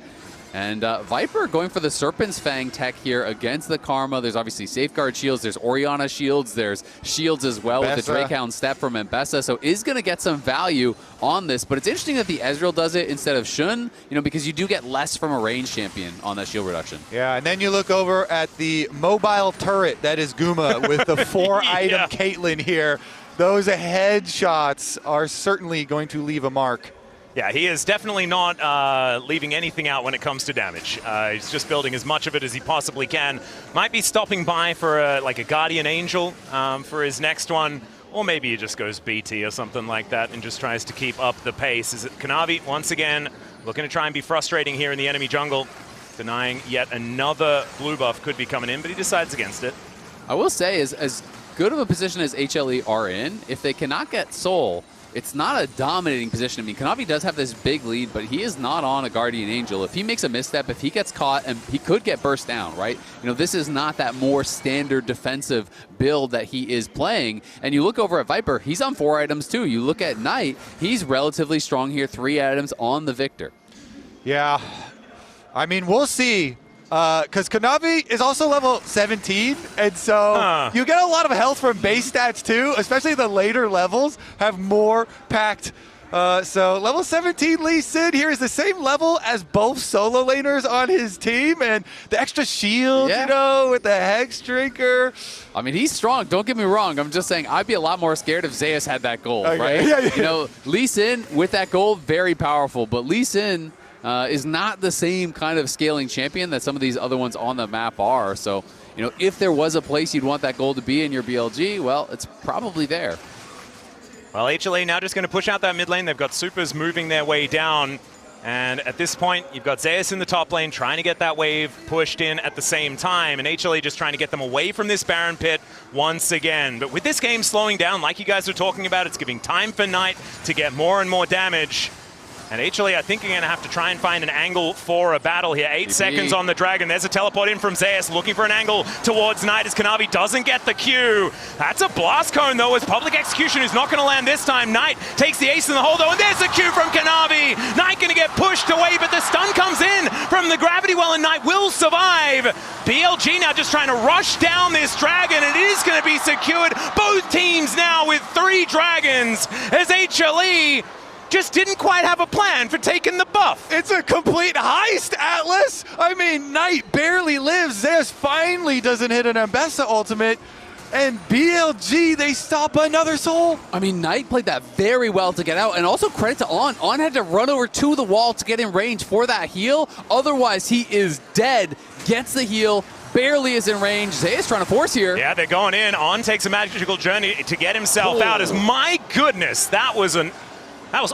And Viper going for the Serpent's Fang tech here against the Karma. There's obviously Safeguard shields. There's Orianna shields. There's shields as well with the Drakehound step from Ambessa. So is going to get some value on this. But it's interesting that the Ezreal does it instead of Shun, you know, because you do get less from a range champion on that shield reduction. Yeah, and then you look over at the mobile turret that is Guma with the 4-item Caitlyn here. Those headshots are certainly going to leave a mark. Yeah, he is definitely not leaving anything out when it comes to damage. He's just building as much of it as he possibly can. Might be stopping by for like a Guardian Angel for his next one. Or maybe he just goes BT or something like that and just tries to keep up the pace. Is it KANAVI, once again, looking to try and be frustrating here in the enemy jungle, denying yet another blue buff could be coming in, but he decides against it. I will say, as good of a position as HLE are in, if they cannot get Soul, it's not a dominating position. I mean, KANAVI does have this big lead, but he is not on a Guardian Angel. If he makes a misstep, if he gets caught, and he could get burst down, right? You know, this is not that more standard defensive build that he is playing. And you look over at Viper, he's on 4 items too. You look at Knight, he's relatively strong here, 3 items on the Viktor. Yeah, I mean, we'll see. Because KANAVI is also level 17, and so you get a lot of health from base stats too, especially the later levels have more packed. So level 17 Lee Sin here is the same level as both solo laners on his team, and the extra shield, you know, with the Hex Drinker. I mean, he's strong, don't get me wrong. I'm just saying I'd be a lot more scared if Zeus had that gold, right? Yeah. You know, Lee Sin with that gold, very powerful, but Lee Sin is not the same kind of scaling champion that some of these other ones on the map are. So, you know, if there was a place you'd want that gold to be in your BLG, well, it's probably there. Well, HLE now just going to push out that mid lane. They've got supers moving their way down. And at this point, you've got Zeus in the top lane trying to get that wave pushed in at the same time. And HLE just trying to get them away from this Baron pit once again. But with this game slowing down, like you guys were talking about, it's giving time for Knight to get more and more damage. And HLE, I think, are going to have to try and find an angle for a battle here. 8 seconds on the Dragon. There's a teleport in from Zeus, looking for an angle towards Knight as KANAVI doesn't get the Q. That's a blast cone, though, as Public Execution is not going to land this time. Knight takes the ace in the hole, though, and there's the Q from KANAVI. Knight going to get pushed away, but the stun comes in from the Gravity Well, and Knight will survive. BLG now just trying to rush down this Dragon, and it is going to be secured. Both teams now with 3 Dragons as HLE just didn't quite have a plan for taking the buff. It's a complete heist, Atlas. I mean, Knight barely lives. Zeus finally doesn't hit an Ambessa ultimate. And BLG, they stop another soul. I mean, Knight played that very well to get out. And also credit to On. On had to run over to the wall to get in range for that heal. Otherwise, he is dead. Gets the heal. Barely is in range. Zeus trying to force here. Yeah, they're going in. On takes a magical journey to get himself out. As my goodness, that was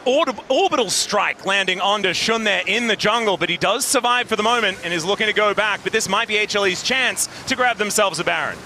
orbital strike landing onto Shun there in the jungle, but he does survive for the moment and is looking to go back. But this might be HLE's chance to grab themselves a Baron.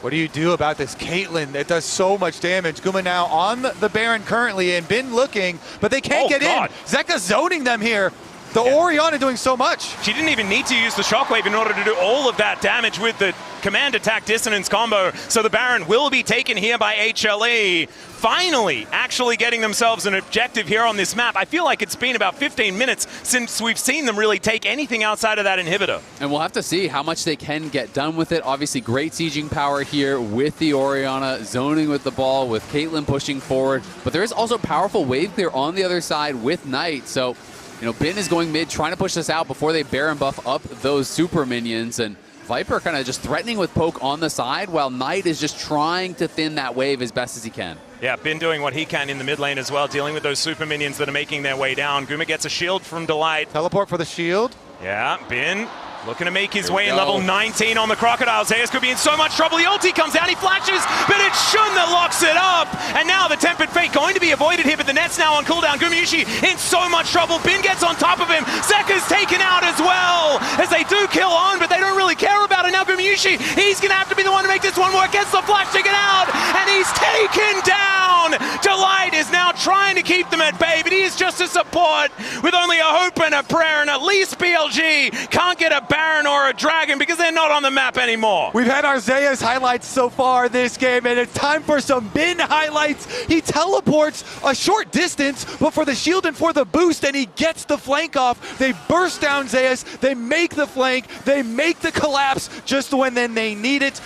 What do you do about this Caitlyn that does so much damage? Guma now on the Baron currently and been looking, but they can't get in. Zeka zoning them here. The Orianna doing so much. She didn't even need to use the Shockwave in order to do all of that damage with the Command Attack Dissonance combo. So the Baron will be taken here by HLE. Finally, actually getting themselves an objective here on this map. I feel like it's been about 15 minutes since we've seen them really take anything outside of that inhibitor. And we'll have to see how much they can get done with it. Obviously, great sieging power here with the Orianna, zoning with the ball, with Caitlyn pushing forward. But there is also powerful wave clear on the other side with Knight. So, you know, Bin is going mid, trying to push this out before they Baron buff up those super minions. And Viper kind of just threatening with poke on the side, while Knight is just trying to thin that wave as best as he can. Yeah, Bin doing what he can in the mid lane as well, dealing with those super minions that are making their way down. Guma gets a shield from Delight. Teleport for the shield. Yeah, Bin looking to make his way in level 19 on the Crocodile. Zeus could be in so much trouble. The ulti comes out, he flashes, but it's Shun that locks it up. And now the Tempered Fate going to be avoided here, but the net's now on cooldown. GUMAYUSI in so much trouble. Bin gets on top of him. Zeka's taken out as well, as they do kill On, but they don't really care about it. Now GUMAYUSI, he's going to have to be the one to make this one work. Gets the flash to get out, and he's taken down. Delight is now trying to keep them at bay, but he is just a support with only a hope and a prayer, and at least BLG can't get a Baron or a Dragon because they're not on the map anymore. We've had our Zeus highlights so far this game, and it's time for some Bin highlights. He teleports a short distance, but for the shield and for the boost, and he gets the flank off. They burst down Zeus, they make the flank, they make the collapse just when then they need it.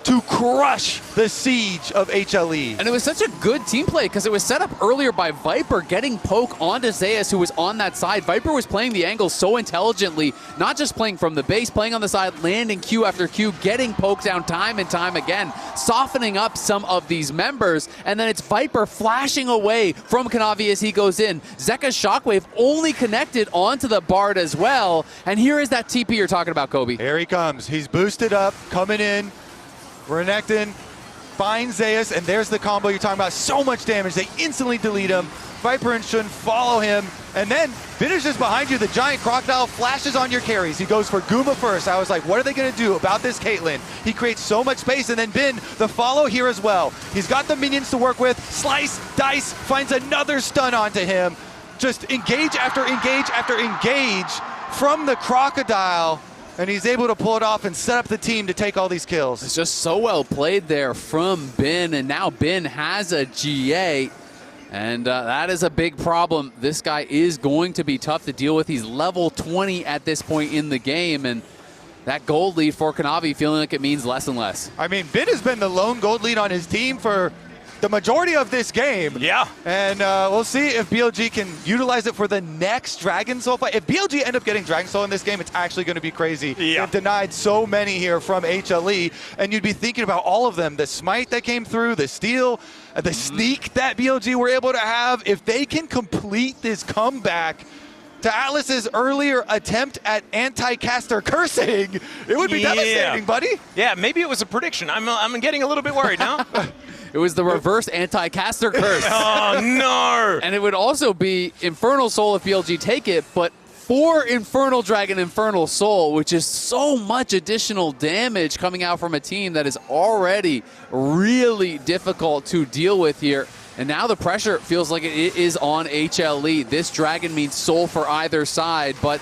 to crush the siege of HLE. And it was such a good team play because it was set up earlier by Viper getting poke onto Zeus, who was on that side. Viper was playing the angle so intelligently, not just playing from the base, playing on the side, landing Q after Q, getting poked down time and time again, softening up some of these members. And then it's Viper flashing away from KANAVI as he goes in. Zeka's Shockwave only connected onto the Bard as well. And here is that TP you're talking about, Kobe. Here he comes. He's boosted up, coming in. Renekton finds Zeus, and there's the combo you're talking about. So much damage. They instantly delete him. Viper and Shun follow him, and then finishes behind you. The giant crocodile flashes on your carries. He goes for Guma first. I was like, what are they going to do about this Caitlyn? He creates so much space, and then Bin, the follow here as well. He's got the minions to work with. Slice, dice, finds another stun onto him. Just engage after engage after engage from the crocodile. And he's able to pull it off and set up the team to take all these kills. It's just so well played there from Bin, and now Bin has a GA, and that is a big problem. This guy is going to be tough to deal with. He's level 20 at this point in the game, and that gold lead for KANAVI feeling like it means less and less. I mean, Bin has been the lone gold lead on his team for the majority of this game. Yeah. And we'll see if BLG can utilize it for the next Dragon Soul fight. If BLG end up getting Dragon Soul in this game, it's actually going to be crazy. Yeah. They've denied so many here from HLE, and you'd be thinking about all of them. The Smite that came through, the Steal, the Sneak that BLG were able to have. If they can complete this comeback to Atlas's earlier attempt at anti-caster cursing, it would be devastating, buddy. Yeah, maybe it was a prediction. I'm getting a little bit worried now. It was the reverse anti-caster curse. Oh, no! And it would also be Infernal Soul if BLG take it, but 4 Infernal Dragon Infernal Soul, which is so much additional damage coming out from a team that is already really difficult to deal with here. And now the pressure feels like it is on HLE. This Dragon means soul for either side, but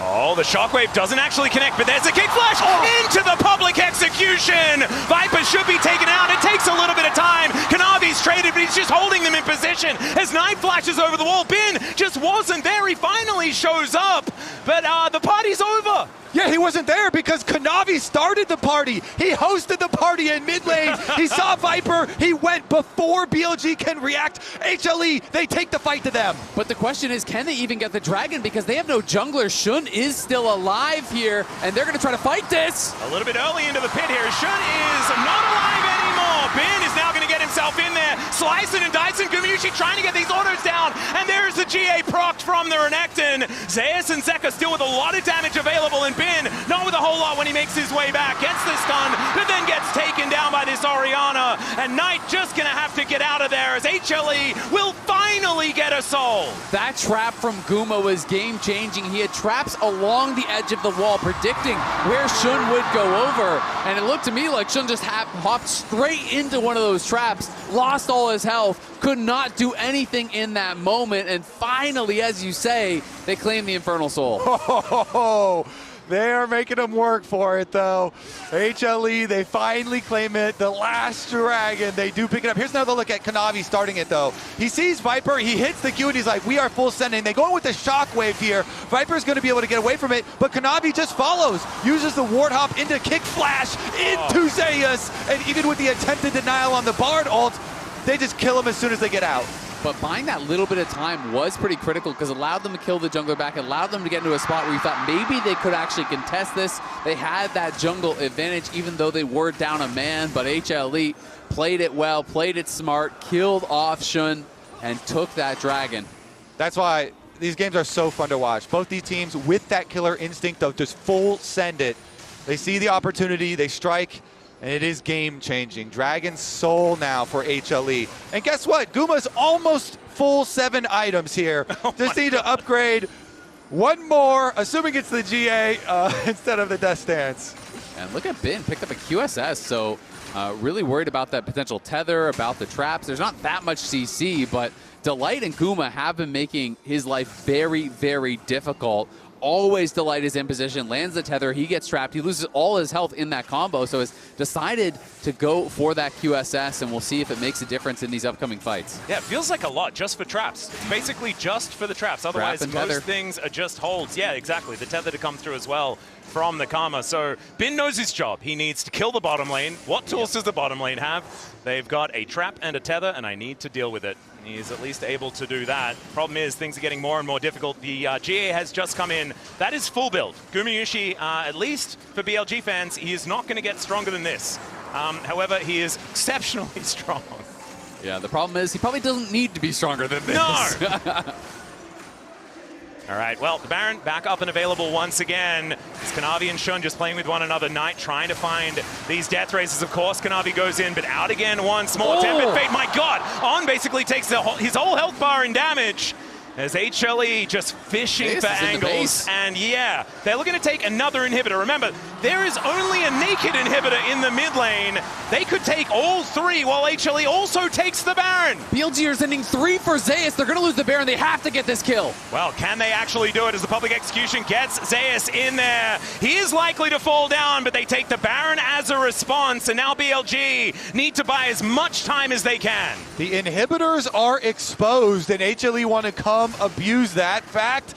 oh, the Shockwave doesn't actually connect, but there's a kick flash into the public execution. Viper should be taken out. It takes a little bit of time. KANAVI's traded, but he's just holding them in position. As Knight flashes over the wall, Bin just wasn't there. He finally shows up, but the party's over. Yeah, he wasn't there because KANAVI started the party. He hosted the party in mid lane. He saw Viper. He went before BLG can react. HLE, they take the fight to them. But the question is, can they even get the Dragon? Because they have no jungler. Shun is still alive here, and they're going to try to fight this. A little bit early into the pit here. Shun is not alive anymore. Bin is now going to get himself in there. Slicing and dicing. GUMAYUSI trying to get these autos down, and there's the GA proc from the Renekton. Zeus and Zeka still with a lot of damage available, and Bin, not with a whole lot when he makes his way back, gets the stun, but then gets taken down by this Orianna, and Knight just gonna have to get out of there as HLE will finally get a soul. That trap from Guma was game-changing. He had traps along the edge of the wall, predicting where Shun would go over, and it looked to me like Shun just hopped straight into one of those traps, lost all his health, could not do anything in that moment, and finally, as you say, they claim the Infernal Soul. They are making them work for it, though. HLE, they finally claim it. The last Dragon, they do pick it up. Here's another look at KANAVI starting it, though. He sees Viper, he hits the Q, and he's like, we are full sending. They go in with the Shockwave here. Viper's going to be able to get away from it, but KANAVI just follows, uses the Ward Hop into Kick Flash into Zeus, and even with the attempted denial on the Bard ult, they just kill him as soon as they get out. But buying that little bit of time was pretty critical because it allowed them to kill the jungler back, allowed them to get into a spot where you thought maybe they could actually contest this. They had that jungle advantage even though they were down a man, but HLE played it well, played it smart, killed off Shun, and took that Dragon. That's why these games are so fun to watch. Both these teams with that killer instinct of just full send it. They see the opportunity, they strike, and it is game-changing. Dragon Soul now for HLE. And guess what? Guma's almost full 7 items here. Just need to upgrade one more, assuming it's the GA instead of the Death Stance. And look at Bin, picked up a QSS, so really worried about that potential tether, about the traps. There's not that much CC, but Delight and Guma have been making his life very, very difficult. Always Delight is in position, lands the tether, he gets trapped, he loses all his health in that combo, so has decided to go for that QSS, and we'll see if it makes a difference in these upcoming fights. Yeah, it feels like a lot just for traps. It's basically just for the traps. Otherwise, most things are just holds. Yeah, exactly. The tether to come through as well. from the Karma. So Bin knows his job. He needs to kill the bottom lane. What tools does the bottom lane have? They've got a trap and a tether, and I need to deal with it. He's at least able to do that. Problem is, things are getting more and more difficult. The GA has just come in. That is full build. GUMAYUSI, at least for BLG fans, he is not going to get stronger than this. However, he is exceptionally strong. Yeah, the problem is he probably doesn't need to be stronger than this. No! All right, well, the Baron back up and available once again. It's KANAVI and Shun just playing with one another. Knight trying to find these death races. Of course, KANAVI goes in, but out again once more. Tempted Fate, my God! On basically takes his whole health bar in damage. As HLE just fishing for angles. And yeah, they're looking to take another inhibitor. Remember, there is only a naked inhibitor in the mid lane. They could take all three while HLE also takes the Baron. BLG are sending 3 for Zeus. They're going to lose the Baron. They have to get this kill. Well, can they actually do it as the public execution gets Zeus in there? He is likely to fall down, but they take the Baron as a response. And now BLG need to buy as much time as they can. The inhibitors are exposed, and HLE want to come abuse that fact.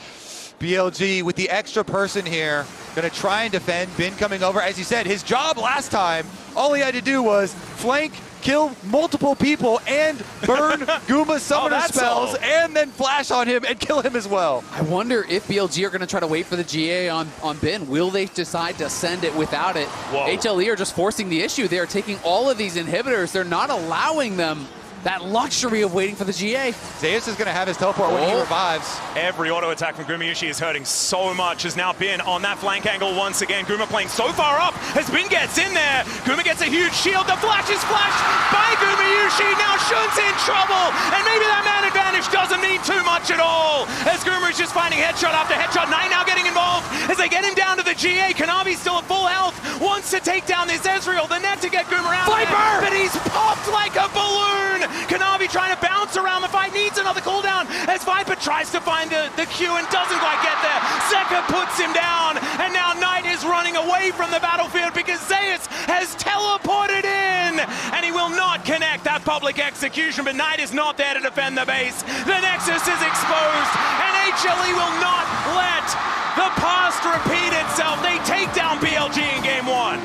BLG with the extra person here, gonna try and defend. Bin coming over. As you said, his job last time, all he had to do was flank, kill multiple people, and burn Guma summoner spells, and then flash on him and kill him as well. I wonder if BLG are gonna try to wait for the GA on Bin. Will they decide to send it without it? Whoa. HLE are just forcing the issue. They are taking all of these inhibitors. They're not allowing them that luxury of waiting for the GA. Zeus is going to have his teleport when he revives. Every auto attack from GUMAYUSI is hurting so much. Has now Bin on that flank angle once again. Guma playing so far up as Bin gets in there. Guma gets a huge shield. The flash is flashed by GUMAYUSI. Now Shun's in trouble. And maybe that man advantage doesn't mean too much at all. As Guma is just finding headshot after headshot. Knight now getting involved as they get him down to the GA. KANAVI still at full health. Wants to take down this Ezreal. The net to get Guma out. Viper! But he's popped like a balloon. KANAVI trying to bounce around the fight, needs another cooldown as Viper tries to find the Q and doesn't quite get there. Zeka puts him down, and now Knight is running away from the battlefield because Zeus has teleported in, and he will not connect that public execution, but Knight is not there to defend the base. The Nexus is exposed, and HLE will not let the past repeat itself. They